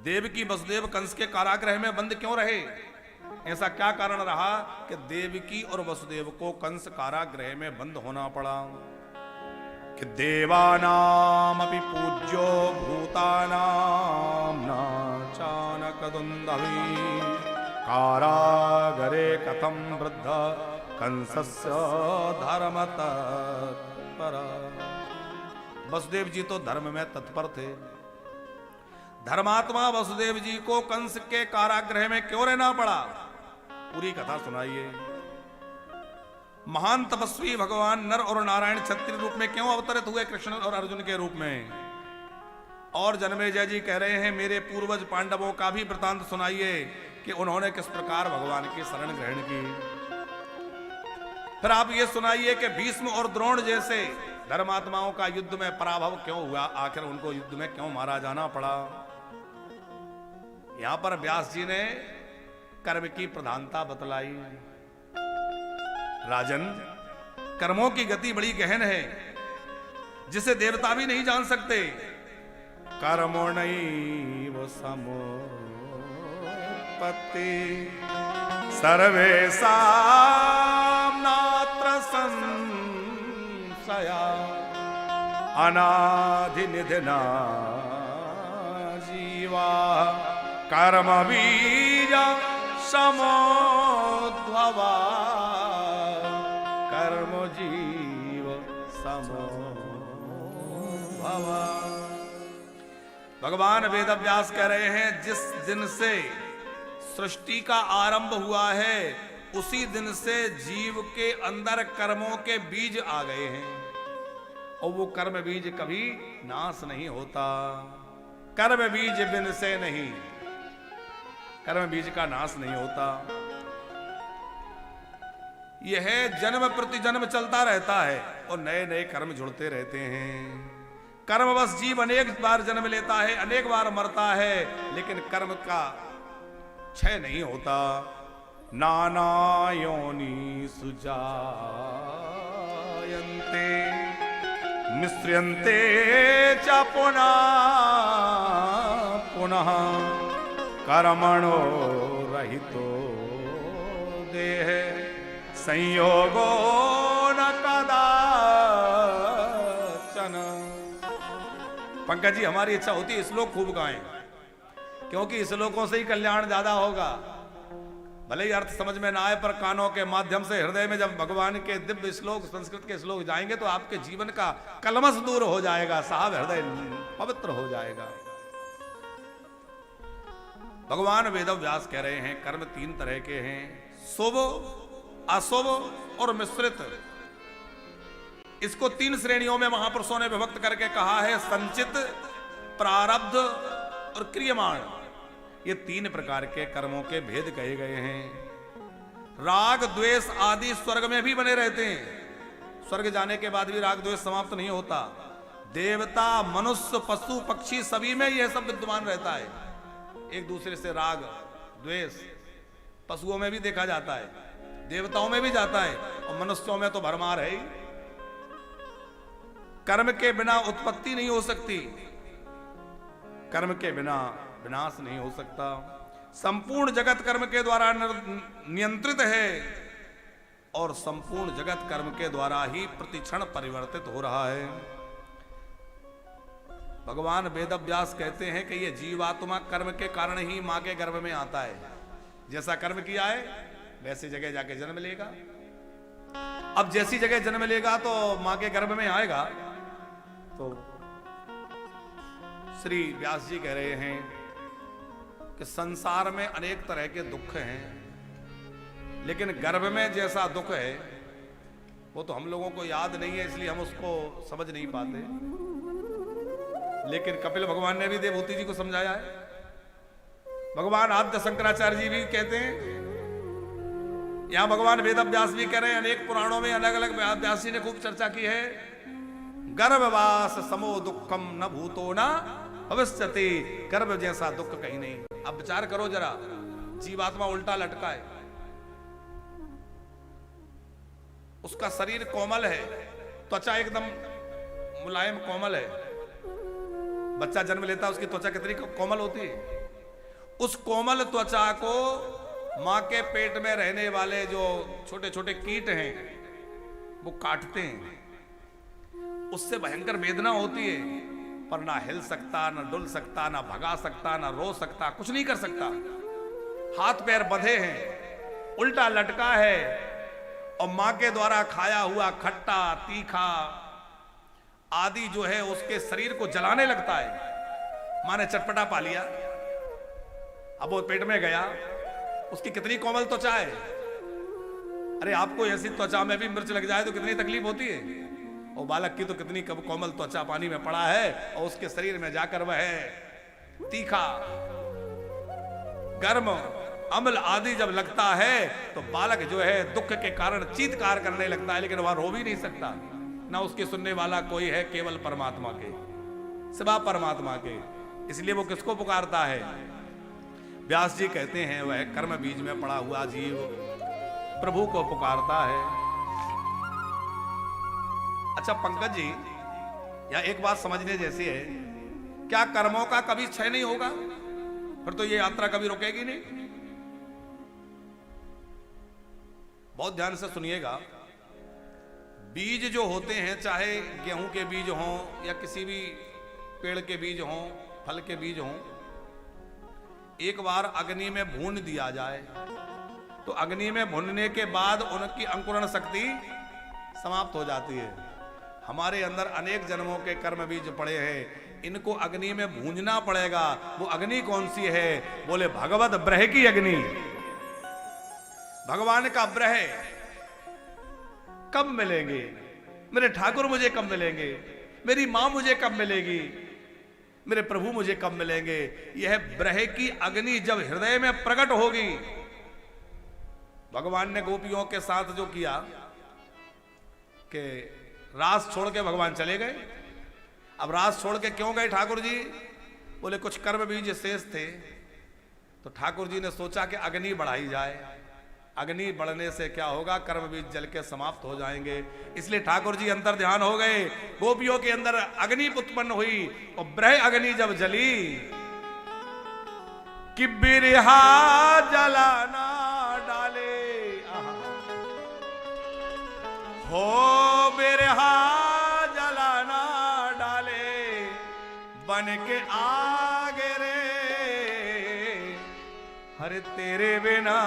देवकी वसुदेव कंस के कारागृह में बंद क्यों रहे? ऐसा क्या कारण रहा कि देवकी और वसुदेव को कंस कारागृह में बंद होना पड़ा? कि देवानाम अपि पूज्यो भूतानाम न चानकदुन्दवी कारागरे कथम वृद्ध कंसस्य धर्म तत्पर। वसुदेव जी तो धर्म में तत्पर थे। धर्मात्मा वसुदेव जी को कंस के कारागृह में क्यों रहना पड़ा? पूरी कथा सुनाइए। महान तपस्वी भगवान नर और नारायण क्षत्रिय रूप में क्यों अवतरित हुए कृष्ण और अर्जुन के रूप में? और जन्मेजय जी कह रहे हैं मेरे पूर्वज पांडवों का भी वृतांत सुनाइए कि उन्होंने किस प्रकार भगवान की शरण ग्रहण की। फिर आप ये सुनाइए कि भीष्म और द्रोण जैसे धर्मात्माओं का युद्ध में पराभव क्यों हुआ, आखिर उनको युद्ध में क्यों मारा जाना पड़ा। यहां पर व्यास जी ने कर्म की प्रधानता बतलाई। राजन, कर्मों की गति बड़ी गहन है जिसे देवता भी नहीं जान सकते। कर्मो नैव समोत्पत्ति सर्वेषां नात्र संशया अनादिनिधना जीवा कर्म बीज समोद्भवा कर्म जीव समोद्भवा। भगवान वेदव्यास कह रहे हैं जिस दिन से सृष्टि का आरंभ हुआ है उसी दिन से जीव के अंदर कर्मों के बीज आ गए हैं और वो कर्म बीज कभी नाश नहीं होता। कर्म बीज बिन से नहीं, कर्म बीज का नाश नहीं होता। यह जन्म प्रति जन्म चलता रहता है और नए नए कर्म जुड़ते रहते हैं। कर्मवश जीव अनेक बार जन्म लेता है, अनेक बार मरता है, लेकिन कर्म का क्षय नहीं होता। नाना योनि सुजायन्ते निस्र्यन्ते च पुनः पुनः कर्मणो रहितो देह संयोगो न कदाचन। पंकज जी, हमारी इच्छा होती है श्लोक खूब गाएं, क्योंकि श्लोकों से ही कल्याण ज्यादा होगा। भले ही अर्थ समझ में ना आए पर कानों के माध्यम से हृदय में जब भगवान के दिव्य श्लोक, संस्कृत के श्लोक जाएंगे तो आपके जीवन का कलमश दूर हो जाएगा, साहब हृदय पवित्र हो जाएगा। भगवान वेदव्यास कह रहे हैं कर्म तीन तरह के हैं, शुभ, अशुभ और मिश्रित। इसको तीन श्रेणियों में महापुरुषों ने विभक्त करके कहा है, संचित, प्रारब्ध और क्रियमाण। ये तीन प्रकार के कर्मों के भेद कहे गए हैं। राग द्वेष आदि स्वर्ग में भी बने रहते हैं, स्वर्ग जाने के बाद भी राग द्वेष समाप्त नहीं होता। देवता, मनुष्य, पशु, पक्षी सभी में यह सब विद्यमान रहता है। एक दूसरे से राग द्वेष पशुओं में भी देखा जाता है, देवताओं में भी जाता है और मनुष्यों में तो भरमार है ही। कर्म के बिना उत्पत्ति नहीं हो सकती, कर्म के बिना विनाश नहीं हो सकता। संपूर्ण जगत कर्म के द्वारा नियंत्रित है और संपूर्ण जगत कर्म के द्वारा ही प्रतिक्षण परिवर्तित हो रहा है। भगवान वेदव्यास कहते हैं कि ये जीवात्मा कर्म के कारण ही मां के गर्भ में आता है। जैसा कर्म किया है वैसी जगह जाके जन्म लेगा। अब जैसी जगह जन्म लेगा तो मां के गर्भ में आएगा। तो श्री व्यास जी कह रहे हैं कि संसार में अनेक तरह के दुख हैं, लेकिन गर्भ में जैसा दुख है वो तो हम लोगों को याद नहीं है, इसलिए हम उसको समझ नहीं पाते। लेकिन कपिल भगवान ने भी देवहूति जी को समझाया है। भगवान आद्य शंकराचार्य जी भी कहते हैं, यहां भगवान वेदव्यास भी कह रहे हैं, अनेक पुराणों में अलग अलग व्यास जी ने खूब चर्चा की है। गर्भवास समो दुखम न भूतो न भविष्यति। गर्भ जैसा दुख कहीं नहीं। अब विचार करो जरा, जीवात्मा उल्टा लटका है, उसका शरीर कोमल है, त्वचा एकदम मुलायम कोमल है। बच्चा जन्म लेता है उसकी त्वचा कितनी कोमल होती है, उस कोमल त्वचा को मां के पेट में रहने वाले जो छोटे छोटे कीट हैं वो काटते हैं। उससे भयंकर वेदना होती है, पर ना हिल सकता, ना डुल सकता, ना भगा सकता, ना रो सकता, कुछ नहीं कर सकता। हाथ पैर बंधे हैं, उल्टा लटका है, और मां के द्वारा खाया हुआ खट्टा तीखा आदि जो है उसके शरीर को जलाने लगता है। मां ने चटपटा पा लिया, अब वो पेट में गया, उसकी कितनी कोमल त्वचा है। अरे आपको ऐसी त्वचा में भी मिर्च लग जाए तो कितनी तकलीफ होती है, और बालक की तो कितनी कोमल त्वचा पानी में पड़ा है, और उसके शरीर में जाकर वह तीखा गर्म अम्ल आदि जब लगता है तो बालक जो है दुख के कारण चीत्कार करने लगता है, लेकिन वह रो भी नहीं सकता। ना उसकी सुनने वाला कोई है, केवल परमात्मा के सिवा परमात्मा के। इसलिए वो किसको पुकारता है? व्यास जी कहते हैं वह कर्म बीज में पड़ा हुआ जीव प्रभु को पुकारता है। अच्छा पंकज जी, या एक बात समझने जैसी है, क्या कर्मों का कभी क्षय नहीं होगा? फिर तो ये यात्रा कभी रुकेगी नहीं। बहुत ध्यान से सुनिएगा, बीज जो होते हैं, चाहे गेहूं के बीज हों या किसी भी पेड़ के बीज हों, फल के बीज हों, एक बार अग्नि में भून दिया जाए तो अग्नि में भूनने के बाद उनकी अंकुरण शक्ति समाप्त हो जाती है। हमारे अंदर अनेक जन्मों के कर्म बीज पड़े हैं, इनको अग्नि में भूंजना पड़ेगा। वो अग्नि कौन सी है? बोले भगवत ब्रह की अग्नि। भगवान का ब्रह कब मिलेंगे? मेरे ठाकुर मुझे कब मिलेंगे? मेरी मां मुझे कब मिलेगी? मेरे प्रभु मुझे कब मिलेंगे? यह ब्रह की अग्नि जब हृदय में प्रकट होगी, भगवान ने गोपियों के साथ जो किया कि रास छोड़ के भगवान चले गए। अब रास छोड़ के क्यों गए ठाकुर जी? बोले कुछ कर्म बीज शेष थे, तो ठाकुर जी ने सोचा कि अग्नि बढ़ाई जाए। अग्नि बढ़ने से क्या होगा? कर्म बीज जल के समाप्त हो जाएंगे। इसलिए ठाकुर जी अंतर ध्यान हो गए, गोपियों के अंदर अग्नि उत्पन्न हुई, और ब्रह अग्नि जब जली कि बिरहा जलाना डाले, हो बिरहा जलाना डाले बन के आगे रे, हर तेरे बिना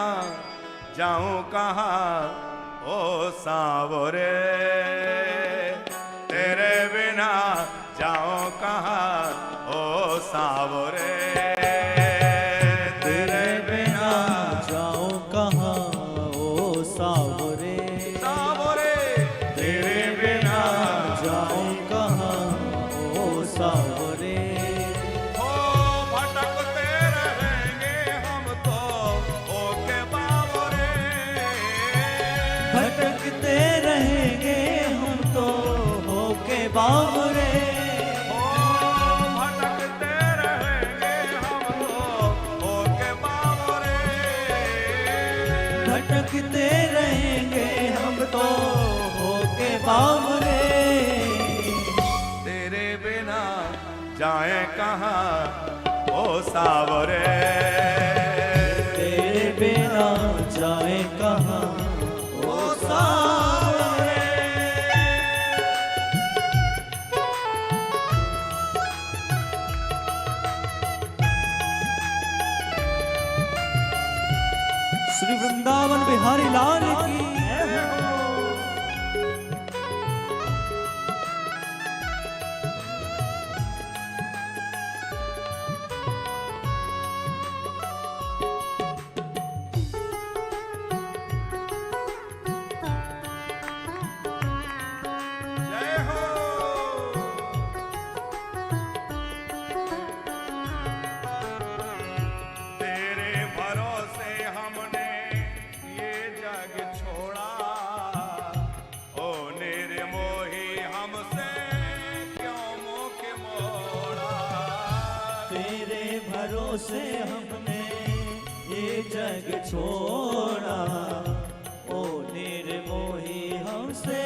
जाऊं कहां ओ सांवरे, तेरे बिना जाऊं कहां ओ सांवरे, तेरे बिना जाऊं कहां ओ सांवरे, सांवरे तेरे बिना जाऊं कहां ओ सांवरे। हो भटकते रहेंगे हम तो ओके बावरे, भटकते रहेंगे हम तो होके बावरे, भटकते रहेंगे हम तो ओके बावरे, भटकते रहेंगे हम तो होके बावरे, तेरे बिना जाए कहां ओ सावरे, तेरे बिना जाए कहां ओ सांवरे। श्री वृंदावन बिहारी लाल की जय हो। जय हो। तेरे भरोसे हमने ये जग छोड़ा, ओ निर्मोही हमसे क्यों मुख मोड़ा, तेरे भरोसे हमने ये जग छोड़ा, ओ निर्मोही हमसे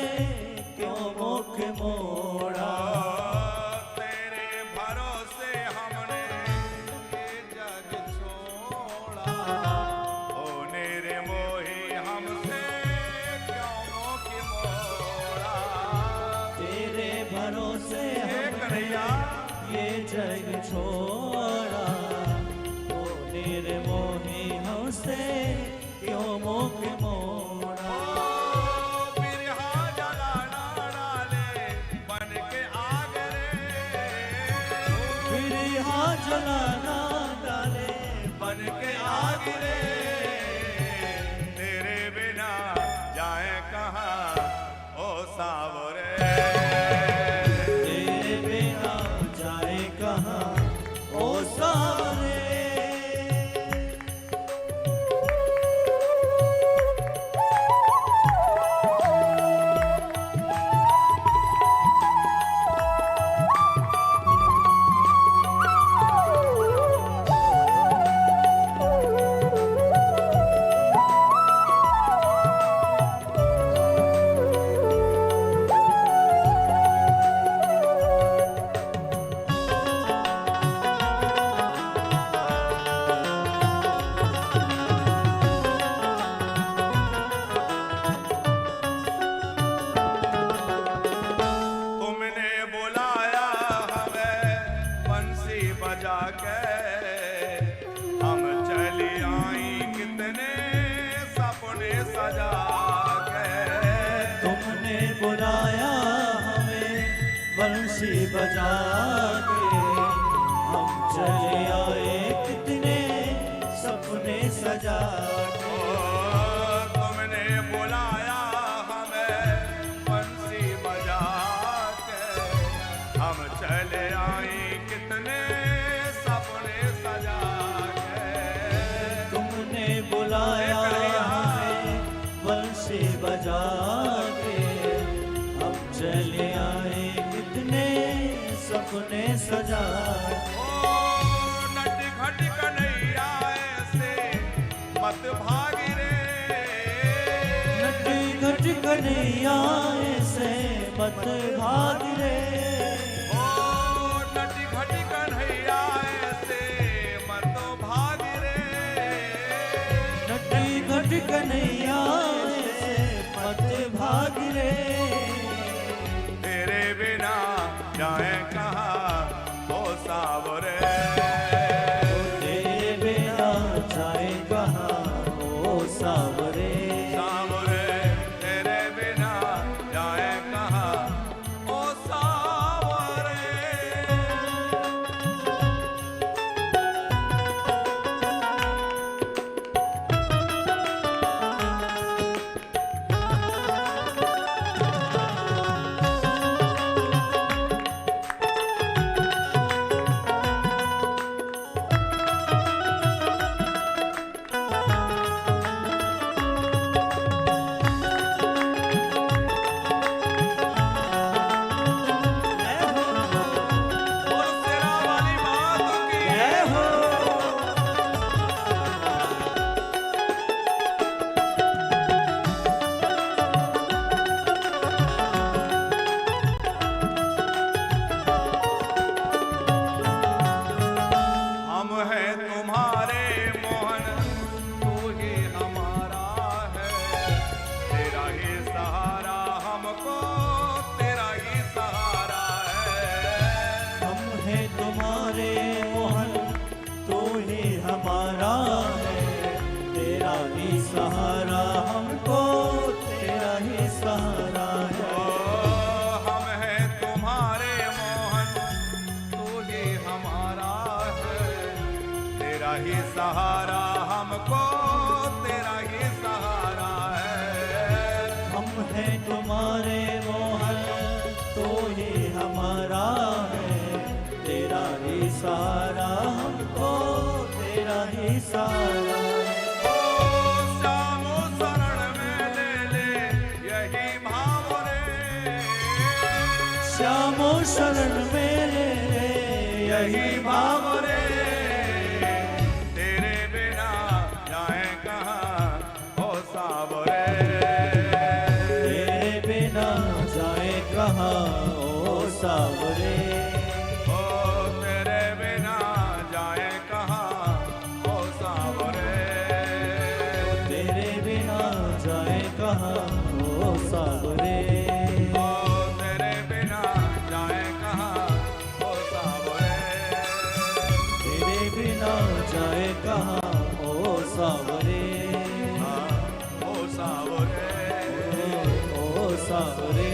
क्यों मुख मोड़ा, तेरे भरोसे हमने ये जग छोड़ा, छोड़ा, ओ निर्मोही हमसे क्यों मुख मोड़ा। बिरहा जलाना डाले बन के आग रे, बिरहा जलाना डाले बन के आग रे, तेरे बिना जाए कहाँ ओ सावरे, तेरे बिना जाए कहाँ ओ सावरे। तुमने बुलाया हमें बंसी बजा के, हम चली आई कितने सपने सजा के। तुमने बुलाया हमें बंसी बजा के, हम चले आए कितने सपने सजा के। तुमने बुलाया हमें बंसी बजा के, हम चले आई कितने सपने सजा के। तुमने बुलाया हमें बंसी बजा के, हम चले आए कितने सपने सजा के। ओ नट घट कन्हैया ऐसे मत भागी रे, नट घट कन्हैया ऐसे मत भाग रे। ओ नट घट कन्हैया ऐसे मत भागी रे, नट घट कन्हैया ऐसे मत भाग रे। तेरे बिना जाए कहाँ ओ सावरे, तेरे बिना जाए कहाँ ओ सावरे। सावरे तेरे बिना जाए कहाँ ओ सावरे। और तेरा वाली बात की जय हो। हम हैं तुम्हारे मोहन, तू ही हमारा है, तेरा ही सहारा हमको, तेरा ही सहारा है। हम हैं तुम्हारे मोहन, तू ही हमारा है, तेरा ही सहारा हमको, तेरा ही सहारा है। ओ, हम हैं तुम्हारे मोहन, तू ही हमारा है, तेरा ही सहारा हमको, तेरा ही सहारा है। हम हैं तुम्हारे मोहन, तू ही हमारा है, तेरा ही सहारा हमको, तेरा ही सहारा है। ओ श्यामो शरण में ले ले यही भाव रे, श्यामो शरण में ले ले यही भाव रे, तेरे बिना जाए कहाँ ओ सावरे, तेरे बिना जाए कहाँ ओ सावरे। ओ तेरे बिना जाए कहाँ ओ सावरे। जाए कहाँ ओ सावरे, ओ सावरे, ओ सावरे,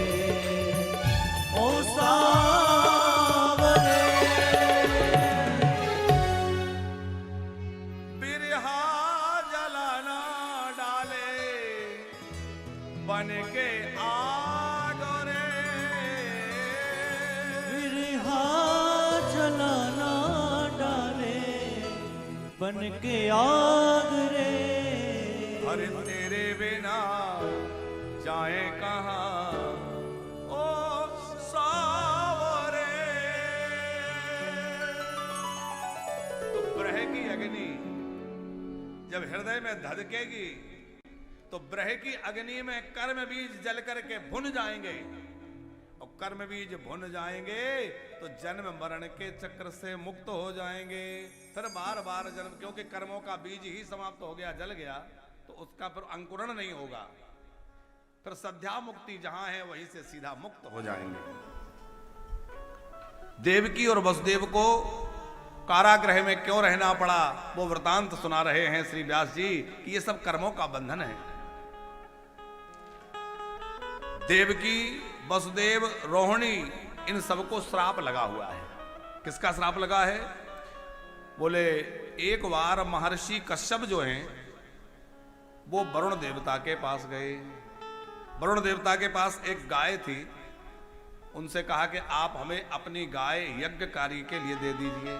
ओ सावरे। बिरहा जलाना डाले बन के आग रे, बिरहा जलाना डाले बन के आग रे। अरे तेरे बिना जाए कहाँ ओ सावरे। तो ब्रह की अग्नि जब हृदय में धधकेगी तो ब्रह की अग्नि में कर्म बीज जल करके भुन जाएंगे, और कर्म बीज भुन जाएंगे तो जन्म मरण के चक्र से मुक्त हो जाएंगे। फिर बार बार जन्म, क्योंकि कर्मों का बीज ही समाप्त हो गया, जल गया, तो उसका फिर अंकुरण नहीं होगा। फिर सद्या मुक्ति जहां है वहीं से सीधा मुक्त हो जाएंगे। देवकी और वसुदेव को कारागृह में क्यों रहना पड़ा, वो वृतांत सुना रहे हैं श्री व्यास जी कि ये सब कर्मों का बंधन है। देवकी, वसुदेव, रोहिणी, इन सबको श्राप लगा हुआ है। किसका श्राप लगा है? बोले एक बार महर्षि कश्यप जो हैं वो वरुण देवता के पास गए। वरुण देवता के पास एक गाय थी, उनसे कहा कि आप हमें अपनी गाय यज्ञ कार्य के लिए दे दीजिए,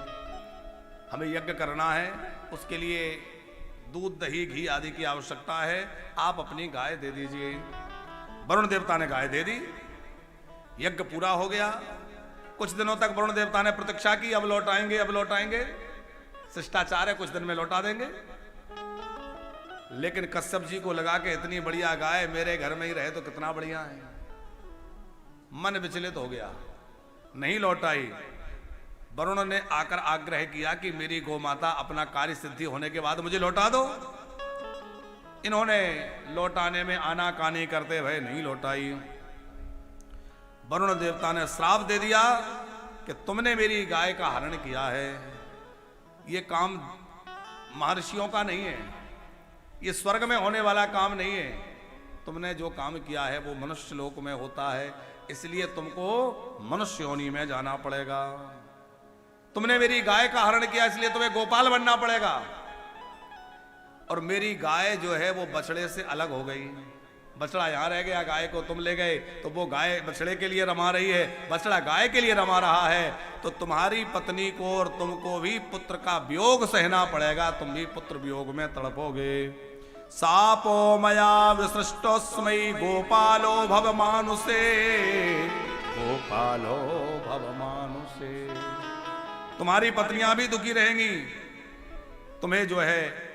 हमें यज्ञ करना है, उसके लिए दूध, दही, घी आदि की आवश्यकता है, आप अपनी गाय दे दीजिए। वरुण देवता ने गाय दे दी, यज्ञ पूरा हो गया। कुछ दिनों तक वरुण देवता ने प्रतीक्षा की, अब लौट आएंगे, अब लौट आएंगे, शिष्टाचार है, कुछ दिन में लौटा देंगे। लेकिन कश्यप जी को लगा कि इतनी बढ़िया गाय मेरे घर में ही रहे तो कितना बढ़िया है। मन विचलित हो गया, नहीं लौट आई। वरुण ने आकर आग्रह किया कि मेरी गौ माता अपना कार्य सिद्धि होने के बाद मुझे लौटा दो। इन्होंने लौटाने में आनाकानी करते हुए नहीं लौटाई। वरुण देवता ने श्राप दे दिया कि तुमने मेरी गाय का हरण किया है, ये काम महर्षियों का नहीं है, ये स्वर्ग में होने वाला काम नहीं है, तुमने जो काम किया है वो मनुष्य लोक में होता है, इसलिए तुमको मनुष्य योनि में जाना पड़ेगा। तुमने मेरी गाय का हरण किया इसलिए तुम्हें गोपाल बनना पड़ेगा। और मेरी गाय जो है वो बछड़े से अलग हो गई, बछड़ा यहां रह गया, गाय को तुम ले गए, तो वो गाय बछड़े के लिए रमा रही है, बछड़ा गाय के लिए रमा रहा है। तो तुम्हारी पत्नी को और तुमको भी पुत्र का वियोग सहना पड़ेगा, तुम भी पुत्र वियोग में तड़पोगे। सापो मया विसृष्टोस्मै गोपालो भव मानुषे, गोपालो भव मानुषे। तुम्हारी पत्नियां भी दुखी रहेंगी, तुम्हें जो है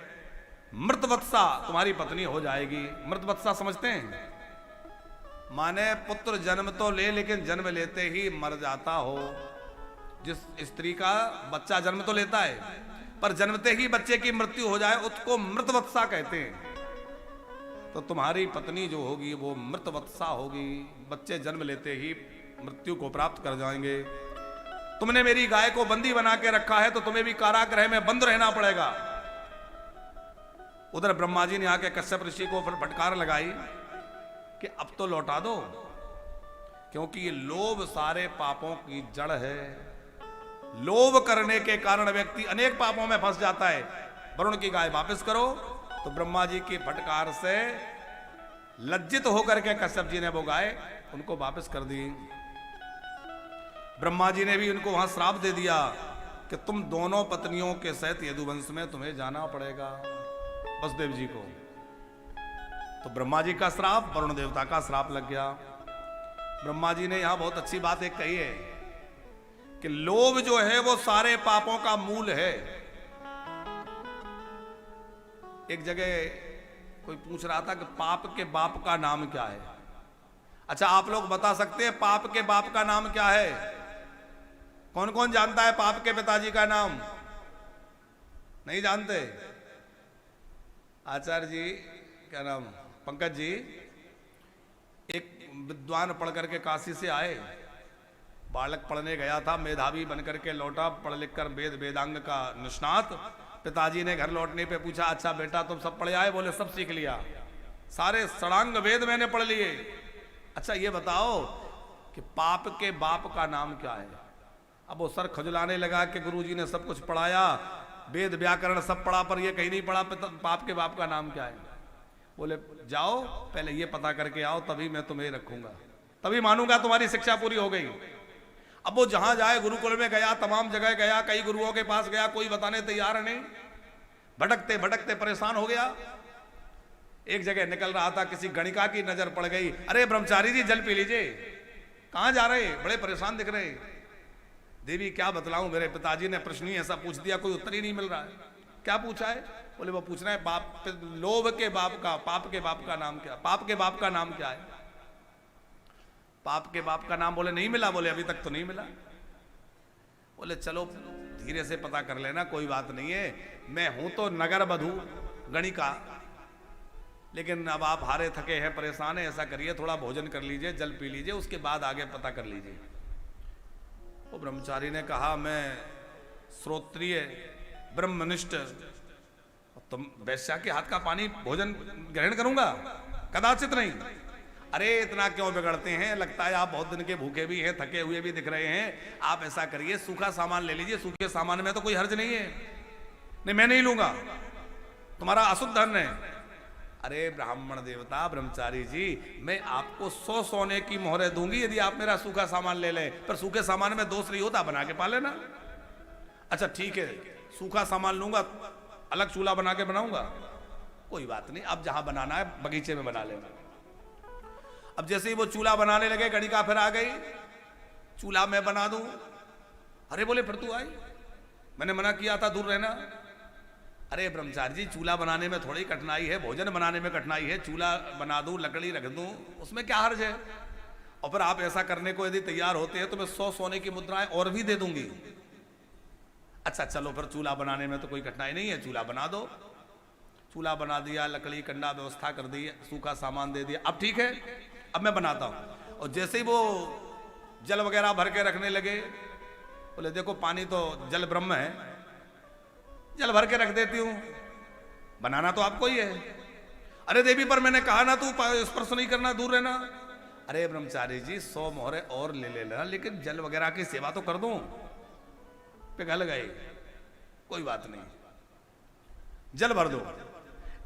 मृतवत्सा तुम्हारी पत्नी हो जाएगी। मृतवत्सा समझते हैं? माने पुत्र जन्म तो ले लेकिन जन्म लेते ही मर जाता हो। जिस स्त्री का बच्चा जन्म तो लेता है पर जन्मते ही बच्चे की मृत्यु हो जाए उसको मृतवत्सा कहते हैं। तो तुम्हारी पत्नी जो होगी वो मृतवत्सा होगी, बच्चे जन्म लेते ही मृत्यु को प्राप्त कर जाएंगे। तुमने मेरी गाय को बंदी बना के रखा है तो तुम्हें भी कारागृह में बंद रहना पड़ेगा। उधर ब्रह्मा जी ने आके कश्यप ऋषि को फिर फटकार लगाई कि अब तो लौटा दो, क्योंकि ये लोभ सारे पापों की जड़ है। लोभ करने के कारण व्यक्ति अनेक पापों में फंस जाता है। वरुण की गाय वापस करो। तो ब्रह्मा जी की फटकार से लज्जित होकर के कश्यप जी ने वो गाय उनको वापस कर दी। ब्रह्मा जी ने भी उनको वहां श्राप दे दिया कि तुम दोनों पत्नियों के सहित यदुवंश में तुम्हें जाना पड़ेगा, वसुदेव जी को। तो ब्रह्मा जी का श्राप, वरुण देवता का श्राप लग गया। ब्रह्मा जी ने यहां बहुत अच्छी बात एक कही है कि लोभ जो है वो सारे पापों का मूल है। एक जगह कोई पूछ रहा था कि पाप के बाप का नाम क्या है। अच्छा, आप लोग बता सकते हैं पाप के बाप का नाम क्या है? कौन कौन जानता है पाप के पिताजी का नाम? नहीं जानते? आचार्य जी, क्या नाम, पंकज जी, एक विद्वान पढ़ करके काशी से आए, बालक पढ़ने गया था, मेधावी बनकर के लौटा, पढ़ लिख कर वेद वेदांग का निष्णात, पिताजी ने घर लौटने पे पूछा, अच्छा बेटा तुम सब पढ़ आए? बोले सब सीख लिया, सारे षडांग वेद मैंने पढ़ लिए। अच्छा ये बताओ कि पाप के बाप का नाम क्या है? अब वो सर खजुलाने लगा कि गुरुजी ने सब कुछ पढ़ाया, वेद व्याकरण सब पढ़ा, पर ये कहीं नहीं पढ़ा पाप के बाप का नाम क्या है। बोले जाओ पहले ये पता करके आओ, तभी मैं तुम्हें रखूंगा, तभी मानूंगा तुम्हारी शिक्षा पूरी हो गई। अब वो जहां जाए, गुरुकुल में गया, तमाम जगह गया, कई गुरुओं के पास गया, कोई बताने तैयार नहीं, भटकते भटकते परेशान हो गया। एक जगह निकल रहा था, किसी गणिका की नजर पड़ गई, अरे ब्रह्मचारी जी जल पी लीजिए। कहां जा रहे? बड़े परेशान दिख रहे। देवी क्या बतलाऊं, मेरे पिताजी ने प्रश्न ही ऐसा पूछ दिया, कोई उत्तर ही नहीं मिल रहा है। क्या पूछा है? बोले वो पूछ रहे हैं बाप, लोभ के बाप का, पाप के बाप का नाम क्या? पाप के बाप का नाम क्या है? पाप के बाप का नाम बोले नहीं मिला। बोले अभी तक तो नहीं मिला। बोले चलो धीरे से पता कर लेना, कोई बात नहीं है, मैं हूं तो नगर बधू गणिका, लेकिन अब आप हारे थके हैं, परेशान है, ऐसा करिए थोड़ा भोजन कर लीजिए, जल पी लीजिए, उसके बाद आगे पता कर लीजिए। वो ब्रह्मचारी ने कहा मैं श्रोत्रिय ब्रह्मनिष्ठ, तुम वैश्या के हाथ का पानी भोजन ग्रहण करूंगा? कदाचित नहीं। अरे इतना क्यों बिगड़ते हैं, लगता है आप बहुत दिन के भूखे भी हैं, थके हुए भी दिख रहे हैं, आप ऐसा करिए सूखा सामान ले लीजिए, सूखे सामान में तो कोई हर्ज नहीं है। नहीं मैं नहीं लूंगा, तुम्हारा अशुद्ध धन है। अरे ब्राह्मण देवता ब्रह्मचारी जी, मैं आपको 100 सोने की मोहरें दूंगी यदि आप मेरा सूखा सामान ले लें, पर सूखे सामान में दोष नहीं होता, बना के पा लेना। अच्छा ठीक है, सूखा सामान लूंगा, अलग चूल्हा बना के बनाऊंगा, कोई बात नहीं, अब जहां बनाना है बगीचे में बना लेना। अब जैसे ही वो चूल्हा बनाने लगे, गणिका फिर आ गई, चूल्हा मैं बना दूं। अरे बोले फिर तू आई, मैंने मना किया था दूर रहना। अरे ब्रह्मचारी जी चूल्हा बनाने में थोड़ी कठिनाई है, भोजन बनाने में कठिनाई है, चूल्हा बना दूं, लकड़ी रख दूं, उसमें क्या हर्ज है? और फिर आप ऐसा करने को यदि तैयार होते हैं तो मैं 100 सोने की मुद्राएं और भी दे दूंगी। अच्छा चलो फिर चूल्हा बनाने में तो कोई कठिनाई नहीं है, चूल्हा बना दो। चूल्हा बना दिया, लकड़ी कंडा व्यवस्था कर दी, सूखा सामान दे दिया, अब ठीक है, अब मैं बनाता हूं। और जैसे ही वो जल वगैरह भर के रखने लगे, बोले देखो पानी तो जल ब्रह्म है, जल भर के रख देती हूं, बनाना तो आपको ही है। अरे देवी पर मैंने कहा ना तू स्पर्श नहीं करना, दूर रहना। अरे ब्रह्मचारी जी 100 मोहरे और ले लेना, लेकिन जल वगैरह की सेवा तो कर दूं। पिघल गए, कोई बात नहीं, जल भर दो।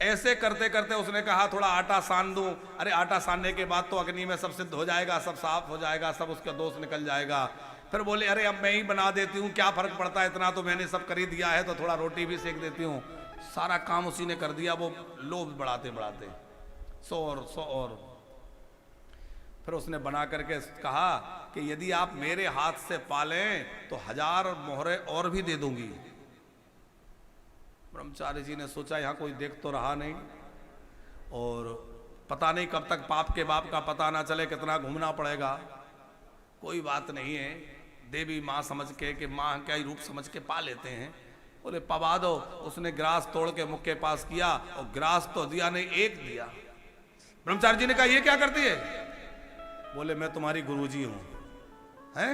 ऐसे करते करते उसने कहा थोड़ा आटा सान दूं। अरे आटा सानने के बाद तो अग्नि में सब सिद्ध हो जाएगा, सब साफ हो जाएगा, सब उसका दोष निकल जाएगा। फिर बोले अरे अब मैं ही बना देती हूँ, क्या फर्क पड़ता है, इतना तो मैंने सब कर ही दिया है, तो थोड़ा रोटी भी सेक देती हूँ। सारा काम उसी ने कर दिया। वो लोभ बढ़ाते बढ़ाते 100 और फिर उसने बना करके कहा कि यदि आप मेरे हाथ से पालें तो 1000 मोहरे और भी दे दूंगी। ब्रह्मचारी जी ने सोचा यहां कोई देख तो रहा नहीं, और पता नहीं कब तक पाप के बाप का पता ना चले, कितना घूमना पड़ेगा। कोई बात नहीं है, देवी माँ समझ के कि माँ क्या ही रूप समझ के पा लेते हैं। बोले पवा दो। उसने ग्रास तोड़ के मुख के पास किया, और ग्रास तो दिया नहीं, एक दिया। ब्रह्मचारी जी ने कहा ये क्या करती है? बोले मैं तुम्हारी गुरुजी हूं। हैं?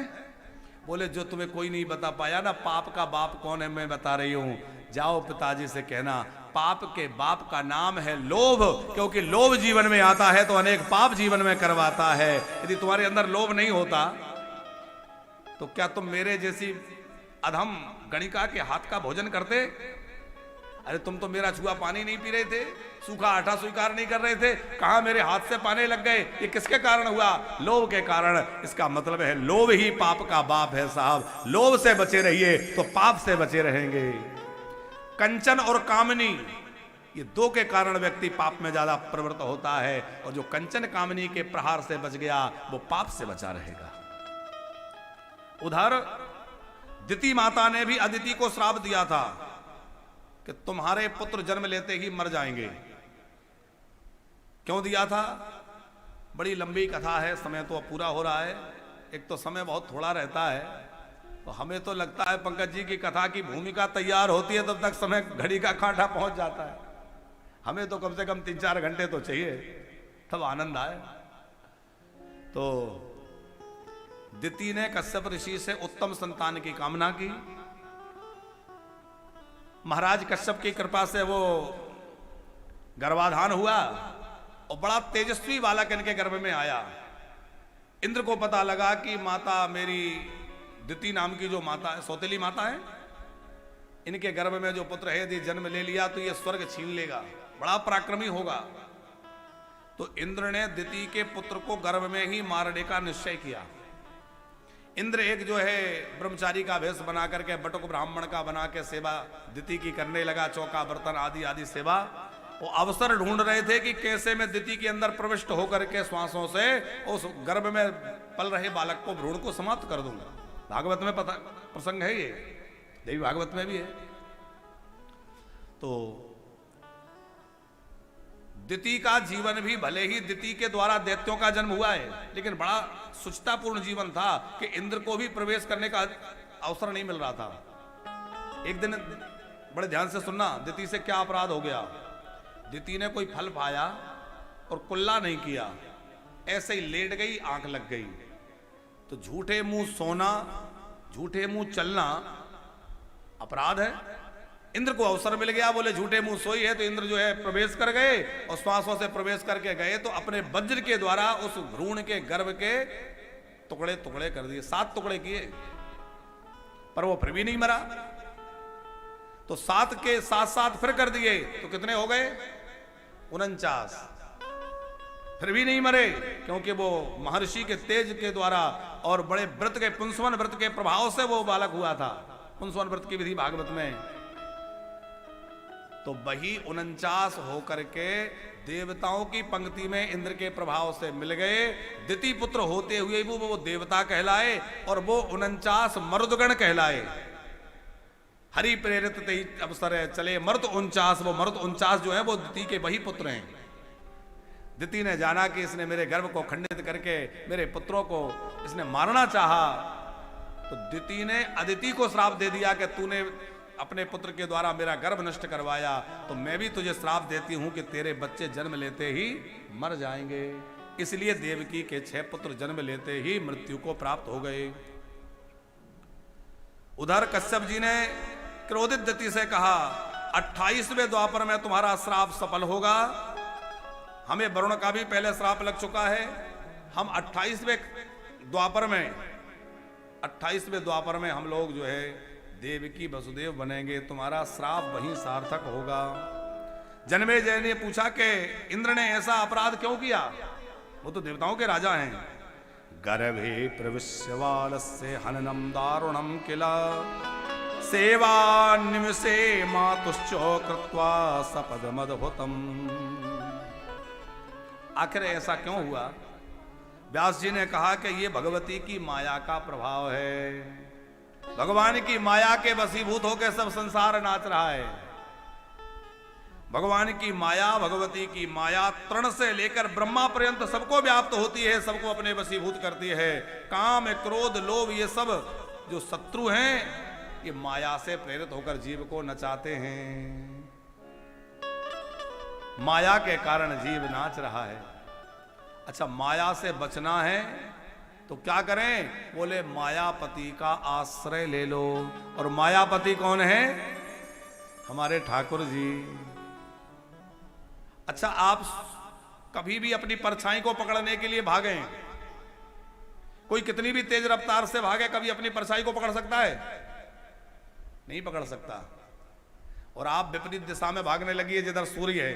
बोले जो तुम्हें कोई नहीं बता पाया ना, पाप का बाप कौन है मैं बता रही हूं। जाओ पिताजी से कहना पाप के बाप का नाम है लोभ, क्योंकि लोभ जीवन में आता है तो अनेक पाप जीवन में करवाता है। यदि तुम्हारे अंदर लोभ नहीं होता तो क्या तुम मेरे जैसी अधम गणिका के हाथ का भोजन करते? अरे तुम तो मेरा छुआ पानी नहीं पी रहे थे, सूखा आटा स्वीकार नहीं कर रहे थे, कहां मेरे हाथ से पाने लग गए? ये किसके कारण हुआ? लोभ के कारण। इसका मतलब है लोभ ही पाप का बाप है साहब। लोभ से बचे रहिए तो पाप से बचे रहेंगे। कंचन और कामनी, ये दो के कारण व्यक्ति पाप में ज्यादा प्रवृत्त होता है, और जो कंचन कामनी के प्रहार से बच गया वो पाप से बचा रहेगा। उधर दिति माता ने भी अदिति को श्राप दिया था कि तुम्हारे पुत्र जन्म लेते ही मर जाएंगे। क्यों दिया था? बड़ी लंबी कथा है, समय तो अब पूरा हो रहा है। एक तो समय बहुत थोड़ा रहता है, तो हमें तो लगता है पंकज जी की कथा की भूमिका तैयार होती है तब तक समय घड़ी का कांटा पहुंच जाता है। हमें तो कम से कम 3-4 घंटे तो चाहिए, तब आनंद आए। तो दिति ने कश्यप ऋषि से उत्तम संतान की कामना की, महाराज कश्यप की कृपा से वो गर्भाधान हुआ और बड़ा तेजस्वी बालक इनके गर्भ में आया। इंद्र को पता लगा कि माता मेरी दिति नाम की जो माता है, सौतेली माता है, इनके गर्भ में जो पुत्र है यदि जन्म ले लिया तो ये स्वर्ग छीन लेगा, बड़ा पराक्रमी होगा। तो इंद्र ने दिति के पुत्र को गर्भ में ही मारने का निश्चय किया। इंद्र एक जो है ब्रह्मचारी का वेश बना करके बटुक ब्राह्मण का बना के सेवा दिति की करने लगा, चौका बर्तन आदि आदि सेवा। वो अवसर ढूंढ रहे थे कि कैसे मैं दिति के अंदर प्रविष्ट होकर के श्वासों से उस गर्भ में पल रहे बालक को, भ्रूण को समाप्त कर दूंगा। भागवत में पता प्रसंग है, ये देवी भागवत में भी है। तो दिति का जीवन भी भले ही दिति के द्वारा दैत्यों का जन्म हुआ है, लेकिन बड़ा सुचितापूर्ण जीवन था कि इंद्र को भी प्रवेश करने का अवसर नहीं मिल रहा था। एक दिन बड़े ध्यान से सुनना, दिति से क्या अपराध हो गया। दिति ने कोई फल पाया और कुल्ला नहीं किया, ऐसे ही लेट गई, आंख लग गई। तो झूठे मुंह सोना, झूठे मुंह चलना अपराध है। इंद्र को अवसर मिल गया, बोले झूठे मुंह सोई है, तो इंद्र जो है प्रवेश कर गए और श्वासों से प्रवेश करके गए तो अपने वज्र के द्वारा उस भ्रूण के गर्भ के टुकड़े टुकड़े कर दिए, 7 टुकड़े किए, पर वो फिर भी नहीं मरा। तो 7 के 7 फिर कर दिए तो कितने हो गए, 49। फिर भी नहीं मरे, क्योंकि वो महर्षि के तेज के द्वारा और बड़े व्रत के, पुंसवन व्रत के प्रभाव से वो बालक हुआ था। पुंसवन व्रत की विधि भागवत में। तो वही 49 होकर के देवताओं की पंक्ति में इंद्र के प्रभाव से मिल गए। दिति पुत्र होते हुए वो देवता कहलाए और वो 49 मर्दगण कहलाए। हरि प्रेरित ते अवसर चले मर्द 49, वो मर्द 49 जो है वो दिति के वही पुत्र हैं। दिति ने जाना कि इसने मेरे गर्भ को खंडित करके मेरे पुत्रों को इसने मारना चाहा, तो दिति ने अदिति को श्राप दे दिया कि तूने अपने पुत्र के द्वारा मेरा गर्भ नष्ट करवाया, तो मैं भी तुझे श्राप देती हूं कि तेरे बच्चे जन्म लेते ही मर जाएंगे। इसलिए देवकी के 6 पुत्र जन्म लेते ही मृत्यु को प्राप्त हो गए। उधर कश्यप जी ने क्रोधित दिति से कहा, 28वें द्वापर में तुम्हारा श्राप सफल होगा। हमें वरुण का भी पहले श्राप लग चुका है, हम 28वें द्वापर में हम लोग जो है देवकी वसुदेव बनेंगे, तुम्हारा श्राप वहीं सार्थक होगा। जन्मेजय ने पूछा कि इंद्र ने ऐसा अपराध क्यों किया, वो तो देवताओं के राजा हैं। गर्भे प्रविश्य बालस्य हननम दारुणम किला सेवा निमिषे मातुश्चो कृत्वा सपदमद्भुतम। आखिर ऐसा क्यों हुआ। व्यास जी ने कहा कि ये भगवती की माया का प्रभाव है। भगवान की माया के वशीभूत होकर सब संसार नाच रहा है। भगवान की माया, भगवती की माया तृण से लेकर ब्रह्मा पर्यंत सबको व्याप्त होती है, सबको अपने वशीभूत करती है। काम, क्रोध, लोभ, ये सब जो शत्रु हैं, ये माया से प्रेरित होकर जीव को नचाते हैं। माया के कारण जीव नाच रहा है। अच्छा, माया से बचना है तो क्या करें, बोले मायापति का आश्रय ले लो। और मायापति कौन है, हमारे ठाकुर जी। अच्छा, आप कभी भी अपनी परछाई को पकड़ने के लिए भागे, कोई कितनी भी तेज रफ्तार से भागे, कभी अपनी परछाई को पकड़ सकता है, नहीं पकड़ सकता। और आप विपरीत दिशा में भागने लगी है जिधर सूर्य है,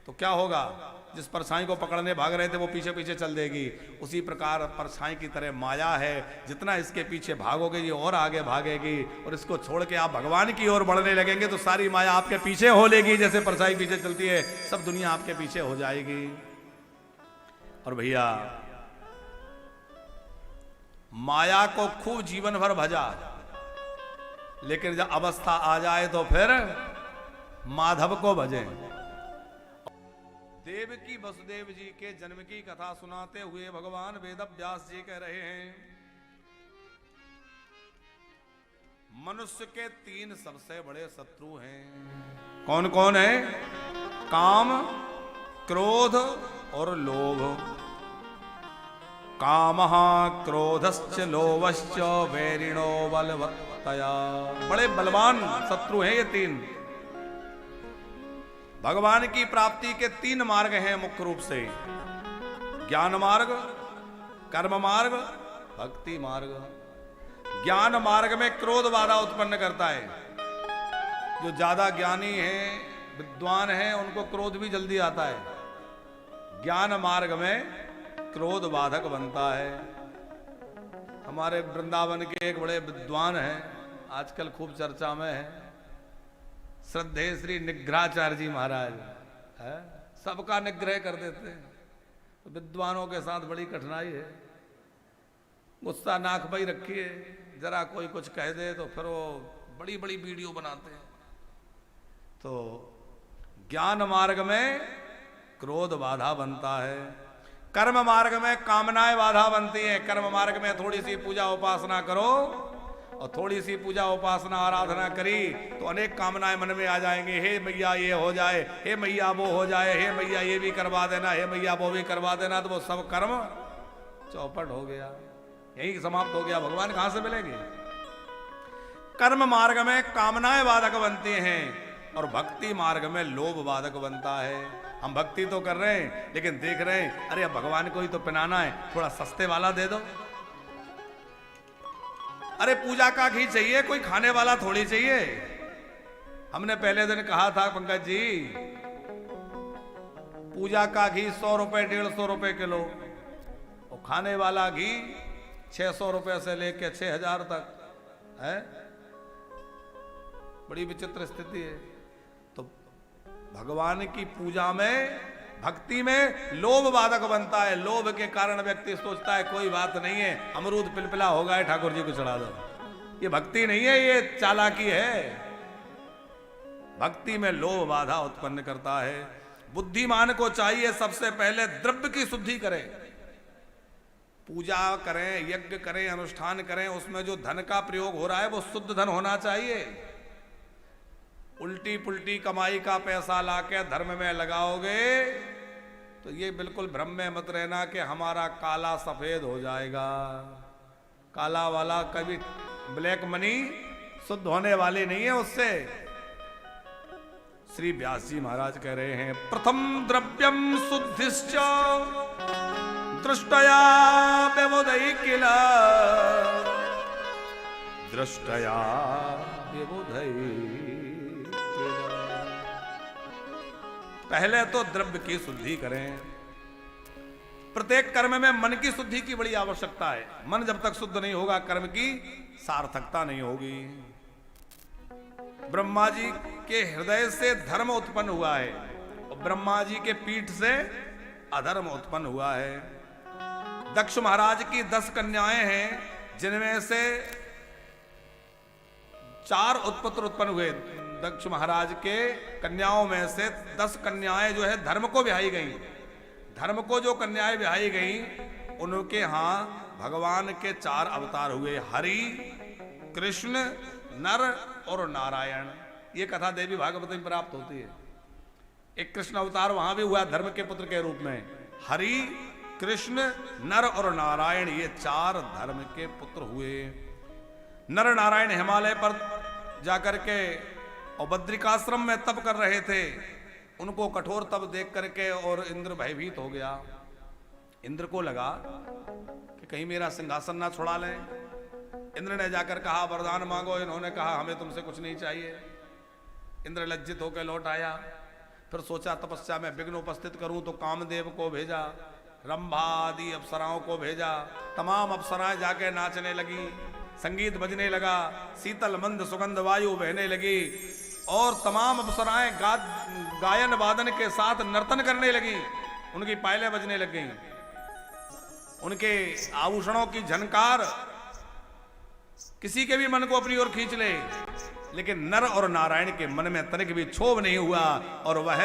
तो क्या होगा, जिस परछाई को पकड़ने भाग रहे थे वो पीछे पीछे चल देगी। उसी प्रकार परछाई की तरह माया है, जितना इसके पीछे भागोगे ये और आगे भागेगी, और इसको छोड़ के आप भगवान की ओर बढ़ने लगेंगे तो सारी माया आपके पीछे हो लेगी। जैसे परछाई पीछे चलती है, सब दुनिया आपके पीछे हो जाएगी। और भैया, माया को खूब जीवन भर भजा, लेकिन जब अवस्था आ जाए तो फिर माधव को भजे। देवकी वसुदेव जी के जन्म की कथा सुनाते हुए भगवान वेदव्यास जी कह रहे हैं, मनुष्य के 3 सबसे बड़े शत्रु हैं। कौन कौन है, काम, क्रोध और लोभ। कामः क्रोधश्च लोभश्च वैरिणो बलवत् शक्तया। बड़े बलवान शत्रु हैं ये तीन। भगवान की प्राप्ति के तीन मार्ग हैं मुख्य रूप से, ज्ञान मार्ग, कर्म मार्ग, भक्ति मार्ग। ज्ञान मार्ग में क्रोध बाधा उत्पन्न करता है। जो ज्यादा ज्ञानी हैं, विद्वान हैं, उनको क्रोध भी जल्दी आता है। ज्ञान मार्ग में क्रोध बाधक बनता है। हमारे वृंदावन के एक बड़े विद्वान हैं, आजकल खूब चर्चा में है, श्रद्धेय श्री निग्रहाचार्य जी महाराज है। सबका निग्रह कर देते हैं। तो विद्वानों के साथ बड़ी कठिनाई है। गुस्सा नाक भाई रखिए, जरा कोई कुछ कह दे तो फिर वो बड़ी बड़ी वीडियो बनाते हैं। तो ज्ञान मार्ग में क्रोध बाधा बनता है। कर्म मार्ग में कामनाएं बाधा बनती है। कर्म मार्ग में थोड़ी सी पूजा उपासना करो और थोड़ी सी पूजा उपासना आराधना करी तो अनेक कामनाएं मन में आ जाएंगे। हे मैया ये हो जाए, हे मैया वो हो जाए, हे मैया ये भी करवा देना, हे मैया वो भी करवा देना। तो वो सब कर्म चौपट हो गया, यही समाप्त हो गया। भगवान कहां से मिलेंगे? कर्म मार्ग में कामनाएं बाधक बनती हैं और भक्ति मार्ग में लोभ बाधक बनता है। हम भक्ति तो कर रहे हैं लेकिन देख रहे हैं, अरे अब भगवान को ही तो पिनाना है, थोड़ा सस्ते वाला दे दो। अरे पूजा का घी चाहिए, कोई खाने वाला थोड़ी चाहिए। हमने पहले दिन कहा था पंकज जी, पूजा का घी 100 रुपए 150 रुपए किलो और खाने वाला घी 600 रुपए से लेके 6000 तक है। बड़ी विचित्र स्थिति है। तो भगवान की पूजा में, भक्ति में लोभ बाधक बनता है। लोभ के कारण व्यक्ति सोचता है कोई बात नहीं है, अमरूद पिलपिला हो गए, ठाकुर जी को चढ़ा दो। ये भक्ति नहीं है, ये चालाकी है। भक्ति में लोभ बाधा उत्पन्न करता है। बुद्धिमान को चाहिए सबसे पहले द्रव्य की शुद्धि करे। पूजा करें, यज्ञ करें, अनुष्ठान करें, उसमें जो धन का प्रयोग हो रहा है वो शुद्ध धन होना चाहिए। उल्टी पुल्टी कमाई का पैसा लाके धर्म में लगाओगे तो ये बिल्कुल भ्रम में मत रहना कि हमारा काला सफेद हो जाएगा। काला वाला कभी ब्लैक मनी शुद्ध होने वाली नहीं है उससे। श्री व्यास जी महाराज कह रहे हैं, प्रथम द्रव्यम शुद्धिश्च दृष्टया व्यवोदय किल, दृष्टया व्यवोदय। पहले तो द्रव्य की शुद्धि करें। प्रत्येक कर्म में मन की शुद्धि की बड़ी आवश्यकता है। मन जब तक शुद्ध नहीं होगा कर्म की सार्थकता नहीं होगी। ब्रह्मा जी के हृदय से धर्म उत्पन्न हुआ है और ब्रह्मा जी के पीठ से अधर्म उत्पन्न हुआ है। दक्ष महाराज की 10 कन्याएं हैं, जिनमें से 4 उत्पुत्र उत्पन्न हुए। दक्ष महाराज के कन्याओं में से 10 कन्याएं जो है धर्म को ब्याही गई। धर्म को जो कन्याएं ब्याही गई उनके यहां भगवान के 4 अवतार हुए, हरि, कृष्ण, नर और नारायण। ये कथा देवी भागवत में प्राप्त होती है। एक कृष्ण अवतार वहां भी हुआ धर्म के पुत्र के रूप में। हरि, कृष्ण, नर और नारायण, ये 4 धर्म के पुत्र हुए। नर नारायण हिमालय पर जाकर के और बद्रिकाश्रम में तप कर रहे थे। उनको कठोर तप देख करके और इंद्र भयभीत हो गया। इंद्र को लगा कि कहीं मेरा सिंहासन ना छुड़ा लें। इंद्र ने जाकर कहा वरदान मांगो। इन्होंने कहा हमें तुमसे कुछ नहीं चाहिए। इंद्र लज्जित होकर लौट आया। फिर सोचा तपस्या में विघ्न उपस्थित करूं तो कामदेव को भेजा, रंभा आदि अप्सराओं को भेजा। तमाम अप्सराएं जाके नाचने लगी, संगीत बजने लगा, शीतल मंद सुगंध वायु बहने लगी और तमाम अप्सराएं गायन वादन के साथ नर्तन करने लगी। उनकी पायलें बजने लग गईं, उनके आभूषणों की झनकार किसी के भी मन को अपनी ओर खींच ले। लेकिन नर और नारायण के मन में तनिक भी क्षोभ नहीं हुआ और वह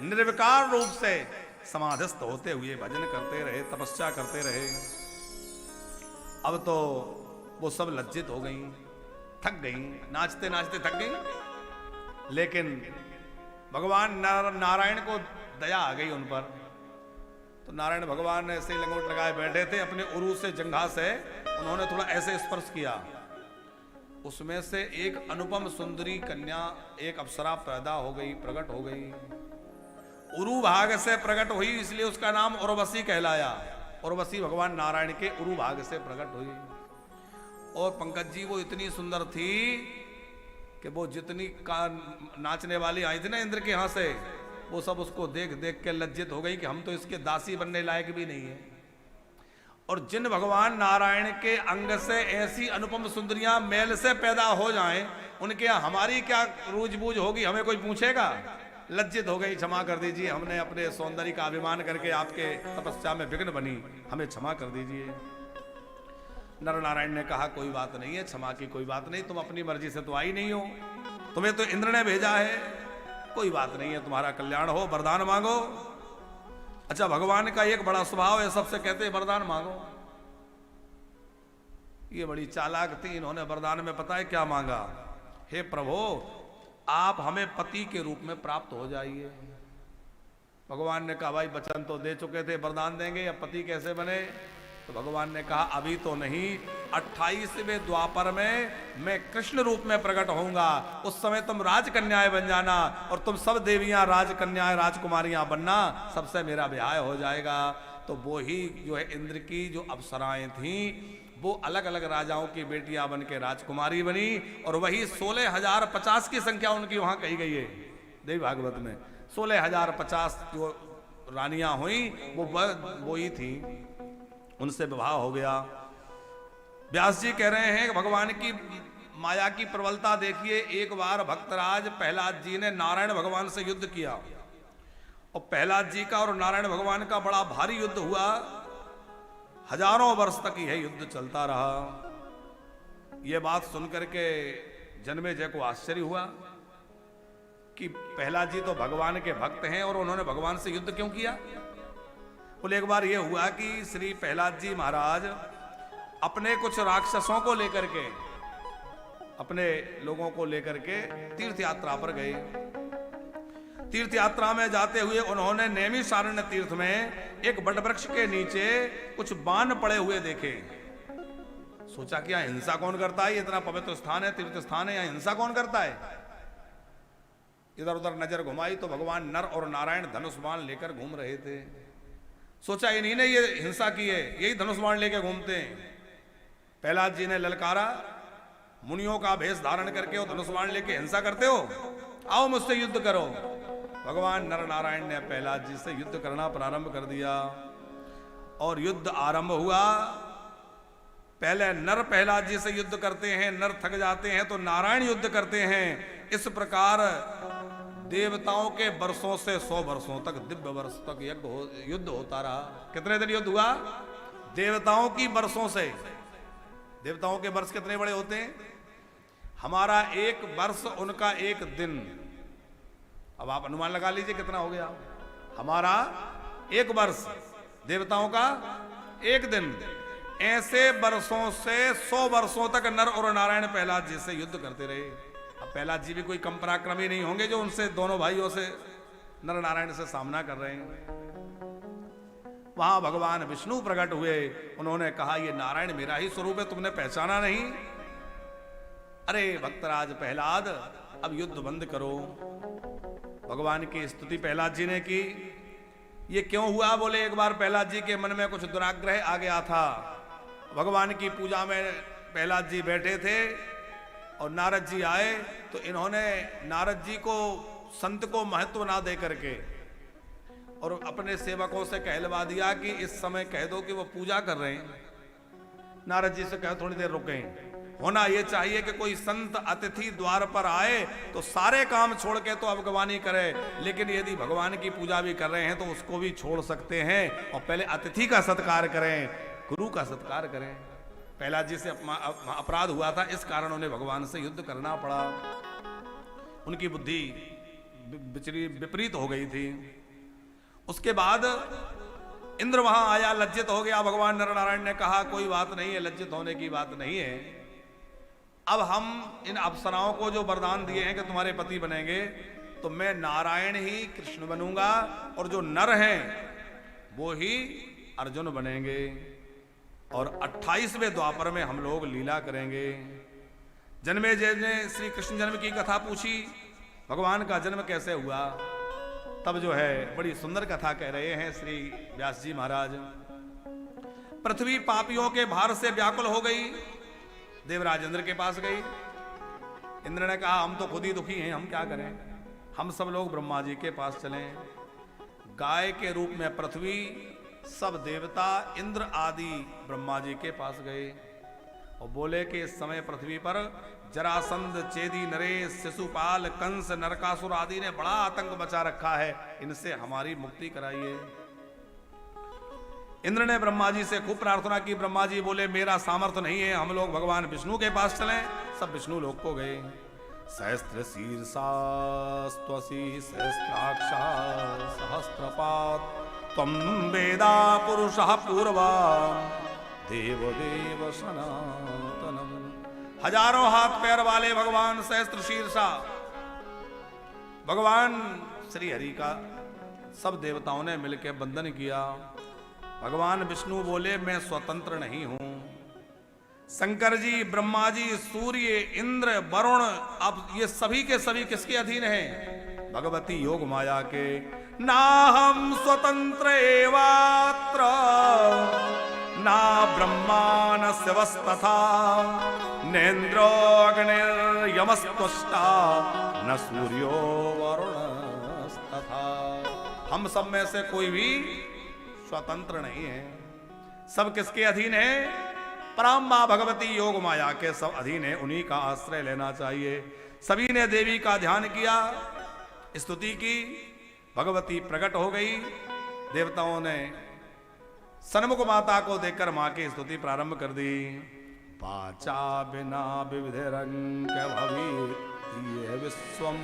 निर्विकार रूप से समाधिस्थ होते हुए भजन करते रहे, तपस्या करते रहे। अब तो वो सब लज्जित हो गईं, थक गईं, नाचते नाचते थक गईं। लेकिन भगवान नारायण को दया आ गई उन पर। तो नारायण भगवान ऐसे ही लंगोट लगाए बैठे थे, अपने उरू से जंघा से उन्होंने थोड़ा ऐसे स्पर्श किया उसमें से एक अनुपम सुंदरी कन्या, एक अप्सरा पैदा हो गई, प्रकट हो गई। उरु भाग से प्रकट हुई, इसलिए उसका नाम उर्वशी कहलाया। उर्वशी भगवान नारायण के उरु भाग से प्रकट हुई। और पंकज जी वो इतनी सुंदर थी कि वो जितनी नाचने वाली आई थी ना इंद्र के यहाँ से, वो सब उसको देख देख के लज्जित हो गई कि हम तो इसके दासी बनने लायक भी नहीं है। और जिन भगवान नारायण के अंग से ऐसी अनुपम सुंदरियां मेल से पैदा हो जाएं, उनके यहाँ हमारी क्या रूझबूझ होगी, हमें कोई पूछेगा? लज्जित हो गई, क्षमा कर दीजिए, हमने अपने सौंदर्य का अभिमान करके आपके तपस्या में विघ्न बनी, हमें क्षमा कर दीजिए। नर नारायण ने कहा कोई बात नहीं है, क्षमा की कोई बात नहीं, तुम अपनी मर्जी से तो आई नहीं हो, तुम्हें तो इंद्र ने भेजा है, कोई बात नहीं है, तुम्हारा कल्याण हो, वरदान मांगो। अच्छा, भगवान का एक बड़ा स्वभाव है, सबसे कहते हैं वरदान मांगो। ये बड़ी चालाक थी, इन्होंने वरदान में पता है क्या मांगा? हे प्रभु, आप हमें पति के रूप में प्राप्त हो जाइए। भगवान ने कहा भाई वचन तो दे चुके थे, वरदान देंगे, या पति कैसे बने? तो भगवान ने कहा अभी तो नहीं, 28वें द्वापर में मैं कृष्ण रूप में प्रकट होऊंगा, उस समय तुम राजकन्याएं बन जाना और तुम सब देवियां राजकन्याएं राजकुमारियां बनना, सबसे मेरा ब्याह हो जाएगा। तो वो ही जो है इंद्र की जो अप्सराएं थीं, वो अलग अलग राजाओं की बेटियां बन के राजकुमारी बनी, और वही 16,050 की संख्या उनकी वहां कही गई है देवी भागवत में। 16,050 जो रानियां हुई वो ही थी, उनसे विवाह हो गया। व्यास जी कह रहे हैं भगवान की माया की प्रबलता देखिए। एक बार भक्तराज प्रहलाद जी ने नारायण भगवान से युद्ध किया, और प्रहलाद जी का और नारायण भगवान का बड़ा भारी युद्ध हुआ। हजारों वर्ष तक यह युद्ध चलता रहा। यह बात सुनकर के जन्मेजय को आश्चर्य हुआ कि प्रहलाद जी तो भगवान के भक्त हैं और उन्होंने भगवान से युद्ध क्यों किया? बोले एक बार यह हुआ कि श्री प्रहलाद जी महाराज अपने कुछ राक्षसों को लेकर के, अपने लोगों को लेकर के तीर्थ यात्रा पर गए। तीर्थ यात्रा में जाते हुए उन्होंने नैमिषारण्य तीर्थ में एक वटवृक्ष के नीचे कुछ बाण पड़े हुए देखे। सोचा कि यहाँ हिंसा कौन करता है? इतना पवित्र स्थान है, तीर्थ स्थान है, यहाँ हिंसा कौन करता है? इधर उधर नजर घुमाई तो भगवान नर और नारायण धनुष बाण लेकर घूम रहे थे। सोचा इन्हीं ने ये हिंसा की है, यही धनुष बाण लेकर घूमते हैं। प्रहलाद जी ने ललकारा, मुनियों का भेष धारण करके वो धनुष बाण लेके हिंसा करते हो, आओ मुझसे युद्ध करो। भगवान नर नारायण ने प्रहलाद जी से युद्ध करना प्रारंभ कर दिया, और युद्ध आरंभ हुआ। पहले नर प्रहलाद जी से युद्ध करते हैं, नर थक जाते हैं तो नारायण युद्ध करते हैं। इस प्रकार देवताओं के वर्षों से 100 वर्षों तक, दिव्य वर्ष तक युद्ध होता रहा। कितने दिन युद्ध हुआ? देवताओं की वर्षों से। देवताओं के वर्ष कितने बड़े होते हैं? हमारा एक वर्ष, उनका एक दिन। अब आप अनुमान लगा लीजिए कितना हो गया। हमारा एक वर्ष, देवताओं का एक दिन। ऐसे वर्षों से 100 वर्षों तक नर और नारायण प्रहलाद जी से युद्ध करते रहे। अब प्रहलाद जी भी कोई कम पराक्रमी नहीं होंगे जो उनसे, दोनों भाइयों से, नर नारायण से सामना कर रहे हैं। वहां भगवान विष्णु प्रकट हुए। उन्होंने कहा ये नारायण मेरा ही स्वरूप है, तुमने पहचाना नहीं? अरे भक्तराज प्रहलाद, अब युद्ध बंद करो। भगवान की स्तुति प्रहलाद जी ने की। ये क्यों हुआ? बोले एक बार प्रहलाद जी के मन में कुछ दुराग्रह आ गया था। भगवान की पूजा में प्रहलाद जी बैठे थे और नारद जी आए, तो इन्होंने नारद जी को, संत को महत्व ना दे करके और अपने सेवकों से कहलवा दिया कि इस समय कह दो कि वो पूजा कर रहे हैं। नारद जी से कहा थोड़ी देर रुकें। होना ये चाहिए कि कोई संत अतिथि द्वार पर आए तो सारे काम छोड़ के तो अवगवानी करे, लेकिन यदि भगवान की पूजा भी कर रहे हैं तो उसको भी छोड़ सकते हैं और पहले अतिथि का सत्कार करें, गुरु का सत्कार करें। प्रहलाद जी से अपराध हुआ था, इस कारण उन्हें भगवान से युद्ध करना पड़ा। उनकी बुद्धि विपरीत हो गई थी। उसके बाद इंद्र वहां आया, लज्जित हो गया। भगवान नर नारायण ने कहा कोई बात नहीं है, लज्जित होने की बात नहीं है। अब हम इन अप्सराओं को जो वरदान दिए हैं कि तुम्हारे पति बनेंगे, तो मैं नारायण ही कृष्ण बनूंगा और जो नर हैं वो ही अर्जुन बनेंगे, और 28वें द्वापर में हम लोग लीला करेंगे। जन्मेजय ने श्री कृष्ण जन्म की कथा पूछी, भगवान का जन्म कैसे हुआ। तब जो है बड़ी सुंदर कथा कह रहे हैं श्री व्यास जी महाराज। पृथ्वी पापियों के भार से व्याकुल हो गई, देवराज इंद्र के पास गई। इंद्र ने कहा हम तो खुद ही दुखी हैं, हम क्या करें, हम सब लोग ब्रह्मा जी के पास चलें। गाय के रूप में पृथ्वी, सब देवता, इंद्र आदि ब्रह्मा जी के पास गए और बोले कि इस समय पृथ्वी पर जरासंध, चेदी, नरेश, शिशुपाल, कंस, नरकासुर आदि ने बड़ा आतंक मचा रखा है, इनसे हमारी मुक्ति कराइए। इंद्र ने ब्रह्मा जी से खूब प्रार्थना की। ब्रह्मा जी बोले मेरा सामर्थ्य नहीं है, हम लोग भगवान विष्णु के पास चलें। सब विष्णु लोक को गए। सहस्त्र शीर्षास्त्वसी सहस्त्राक्षा सहस्त्रपात त्वं वेदा पुरुषः पूर्वा देव देव सनातनम। हजारों हाथ पैर वाले भगवान सहस्त्र शीर्षा भगवान श्री हरि का सब देवताओं ने मिलकर वंदन किया। भगवान विष्णु बोले मैं स्वतंत्र नहीं हूं। शंकर जी, ब्रह्मा जी, सूर्य, इंद्र, वरुण, अब ये सभी के सभी किसके अधीन हैं? भगवती योग माया के। ना हम स्वतंत्र एवात्र ना ब्रह्मा न शिवस्तथा नेन्द्रो अग्निर्यमस्त्वष्टा न सूर्यो वरुणस्तथा। हम सब में से कोई भी स्वतंत्र नहीं है, सब किसके अधीन है? परम मां भगवती योग माया के सब अधीन है, उन्हीं का आश्रय लेना चाहिए। सभी ने देवी का ध्यान किया, स्तुति की, भगवती प्रकट हो गई। देवताओं ने सन्मुख माता को देखकर मां की स्तुति प्रारंभ कर दी। पाचा बिना विविध रंग भवी विश्वम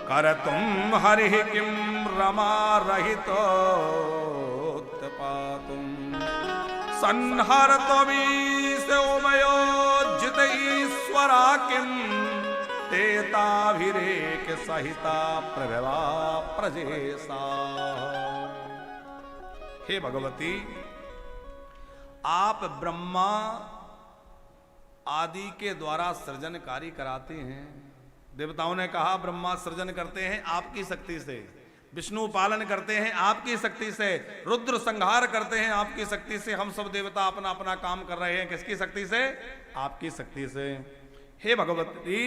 कर तुम हरि किम रमा रहित पातुम संहर से उमयो जित ईश्वरा किम तेताभिरेक सहिता प्रभवा प्रजेसा। हे भगवती, आप ब्रह्मा आदि के द्वारा सृजन कार्य कराते हैं। देवताओं ने कहा ब्रह्मा सृजन करते हैं आपकी शक्ति से, विष्णु पालन करते हैं आपकी शक्ति से, रुद्र संहार करते हैं आपकी शक्ति से। हम सब देवता अपना अपना काम कर रहे हैं, किसकी शक्ति से? आपकी शक्ति से। हे भगवती,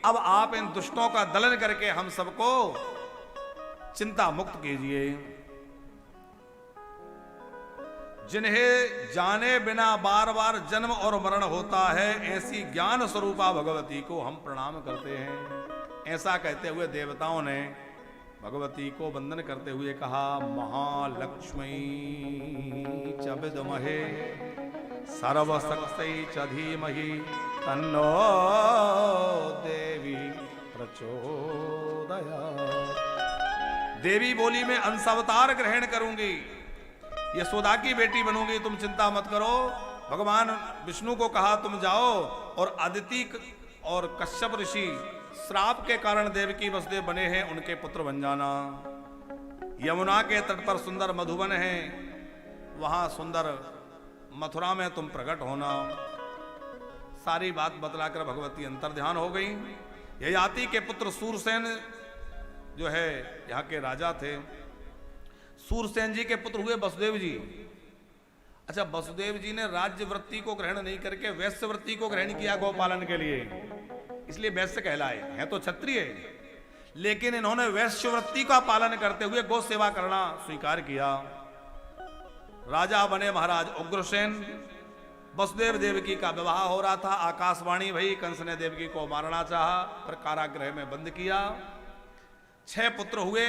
अब आप इन दुष्टों का दलन करके हम सबको चिंता मुक्त कीजिए। जिन्हें जाने बिना बार बार जन्म और मरण होता है, ऐसी ज्ञान स्वरूपा भगवती को हम प्रणाम करते हैं। ऐसा कहते हुए देवताओं ने भगवती को वंदन करते हुए कहा महालक्ष्मी च विद्महे सर्वशक्ति च धीमहि तन्नो देवी प्रचोदयात्। देवी बोली मैं अंश अवतार ग्रहण करूंगी, यशोदा की बेटी बनूंगी, तुम चिंता मत करो। भगवान विष्णु को कहा तुम जाओ और अदिति और कश्यप ऋषि श्राप के कारण देवकी वसुदेव बने हैं, उनके पुत्र बन जाना। यमुना के तट पर सुंदर मधुबन है, वहां सुंदर मथुरा में तुम प्रकट होना। सारी बात बतलाकर भगवती अंतर्ध्यान हो गई। ययाति के पुत्र सूरसेन जो है यहाँ के राजा थे। सूरसेन जी के पुत्र हुए वसुदेव जी। अच्छा, वसुदेव जी ने राज्य वृत्ति को ग्रहण नहीं करके वैश्य वृत्ति को ग्रहण किया गौपालन के लिए, इसलिए वैश्य कहलाए हैं, तो क्षत्रिय, लेकिन इन्होंने वैश्य वृत्ति का पालन करते हुए गौ सेवा करना स्वीकार किया। राजा बने महाराज उग्रसेन। वसुदेव देवकी का विवाह हो रहा था, आकाशवाणी भई, कंस ने देवकी को मारना चाहा पर कारागृह में बंद किया। 6 पुत्र हुए,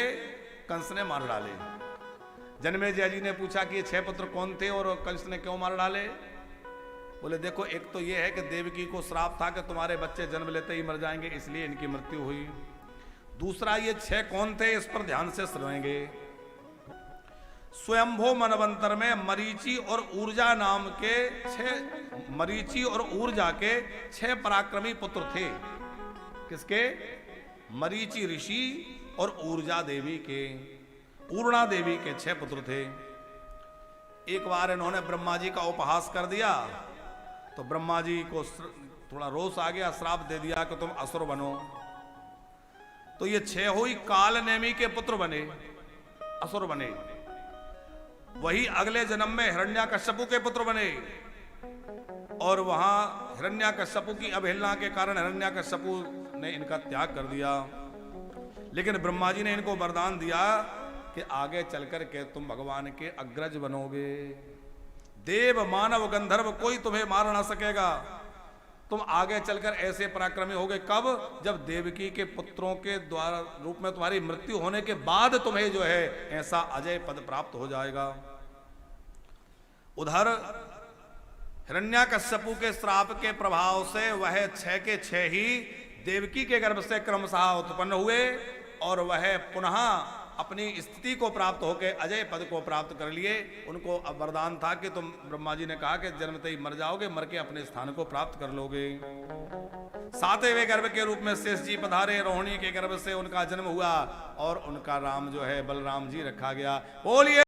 कंस ने मार डाले। जन्मेजय जी ने पूछा कि ये 6 पुत्र कौन थे और कंस ने क्यों मार डाले? बोले देखो, एक तो ये है कि देवकी को श्राप था कि तुम्हारे बच्चे जन्म लेते ही मर जाएंगे, इसलिए इनकी मृत्यु हुई। दूसरा, ये 6 कौन थे इस पर ध्यान से सुनेंगे। स्वयंभो मनवंतर में मरीचि और ऊर्जा नाम के 6 पराक्रमी पुत्र थे। किसके? मरीचि ऋषि और ऊर्जा देवी के, पूर्णा देवी के 6 पुत्र थे। एक बार इन्होंने ब्रह्मा जी का उपहास कर दिया तो ब्रह्मा जी को थोड़ा रोष आ गया, श्राप दे दिया कि तुम असुर बनो। तो ये 6 हुई काल नेमी के पुत्र बने, असुर बने। वही अगले जन्म में हिरण्याकश्यपु के पुत्र बने, और वहां हिरण्याकश्यपु की अवहेलना के कारण हिरण्याकश्यपु ने इनका त्याग कर दिया। लेकिन ब्रह्मा जी ने इनको वरदान दिया कि आगे चलकर के तुम भगवान के अग्रज बनोगे, देव मानव गंधर्व कोई तुम्हें मार ना सकेगा, तुम आगे चलकर ऐसे पराक्रमी होगे। कब? जब देवकी के पुत्रों के द्वारा रूप में तुम्हारी मृत्यु होने के बाद तुम्हें जो है ऐसा अजय पद प्राप्त हो जाएगा। उधर हिरण्याकश्यपु के श्राप के प्रभाव से वह 6 के 6 ही देवकी के गर्भ से क्रमशः उत्पन्न हुए, और वह पुनः अपनी स्थिति को प्राप्त होकर अजय पद को प्राप्त कर लिए। उनको अब वरदान था कि तुम, ब्रह्मा जी ने कहा कि जन्मते ही मर जाओगे, मर के अपने स्थान को प्राप्त कर लोगे। 7वें गर्भ के रूप में शेष जी पधारे, रोहिणी के गर्भ से उनका जन्म हुआ, और उनका राम जो है बलराम जी रखा गया। बोलिए